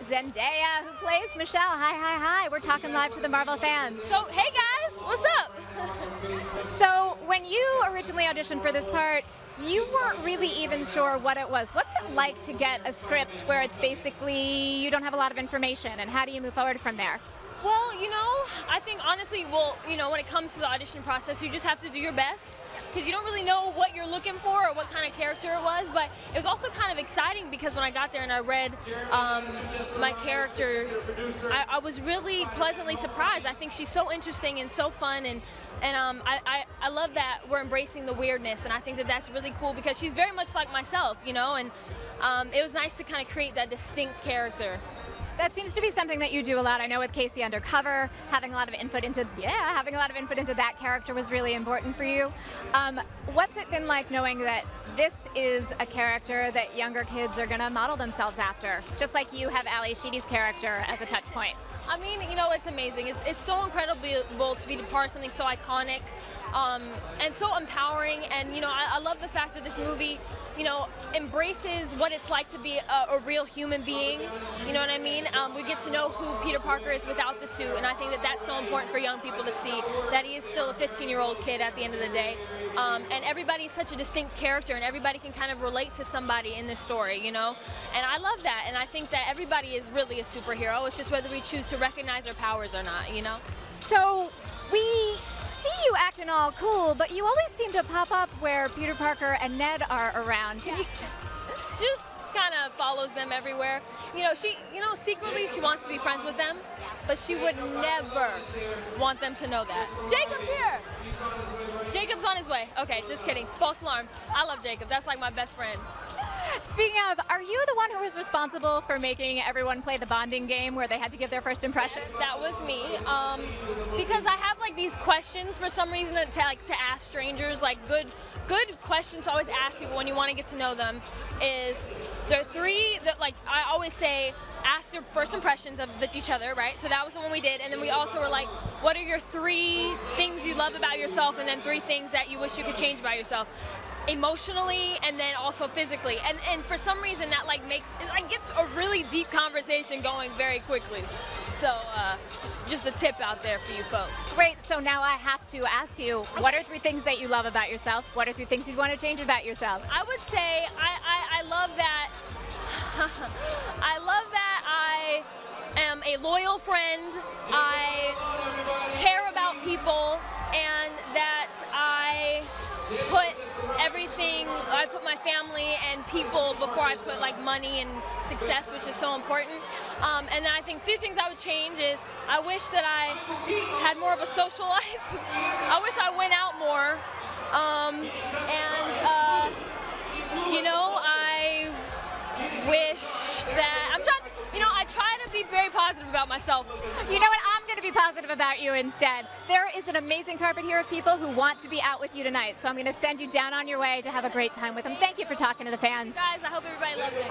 Zendaya, who plays Michelle. Hi. We're talking live to the Marvel fans. So, hey guys, what's up? So, when you originally auditioned for this part, you weren't really even sure what it was. What's it like to get a script where it's basically you don't have a lot of information, and how do you move forward from there? Well, I think honestly, when it comes to the audition process, you just have to do your best because you don't really know what you're looking for or what kind of character it was. But it was also kind of exciting because when I got there and I read my character, I was really pleasantly surprised. I think she's so interesting and so fun, and I love that we're embracing the weirdness, and I think that that's really cool because she's very much like myself, and it was nice to kind of create that distinct character. That seems to be something that you do a lot. I know with Casey Undercover, having a lot of input into that character was really important for you. What's it been like knowing that this is a character that younger kids are going to model themselves after, just like you have Ali Sheedy's character as a touch point? I mean, it's amazing. It's so incredible to be a part of something so iconic and so empowering. And, I love the fact that this movie, embraces what it's like to be a real human being. You know what I mean? We get to know who Peter Parker is without the suit, and I think that that's so important for young people to see, that he is still a 15-year-old kid at the end of the day. And everybody's such a distinct character, and everybody can kind of relate to somebody in this story, And I love that, and I think that everybody is really a superhero. It's just whether we choose to recognize our powers or not, So, we see you acting all cool, but you always seem to pop up where Peter Parker and Ned are around. She just kind of follows them everywhere. Secretly she wants to be friends with them, but she would never want them to know that. Jacob's here! Jacob's on his way. Okay, just kidding. False alarm. I love Jacob. That's like my best friend. Speaking of, are you the one who was responsible for making everyone play the bonding game where they had to give their first impressions? Yes, that was me. Because I have these questions for some reason to ask strangers, good questions to always ask people when you want to get to know them. Is there are three that I always say, ask your first impressions of each other, right? So that was the one we did, and then we also were like, what are your 3 things you love about yourself, and then 3 things that you wish you could change about yourself, emotionally and then also physically, and for some reason that gets a really deep conversation going very quickly. So just a tip out there for you folks. Great. So now I have to ask you, what are 3 things that you love about yourself? What are 3 things you'd want to change about yourself? I would say I love that I am a loyal friend. I care about people, and that I put my family and people before I put money and success, which is so important. And then I think 3 things I would change is I wish that I had more of a social life. I wish I went out more. I wish that I try to be very positive about myself. You know what? I'm going to be positive about you instead. There is an amazing carpet here of people who want to be out with you tonight, so I'm going to send you down on your way to have a great time with them. Thank you for talking to the fans. Guys, I hope everybody loves it.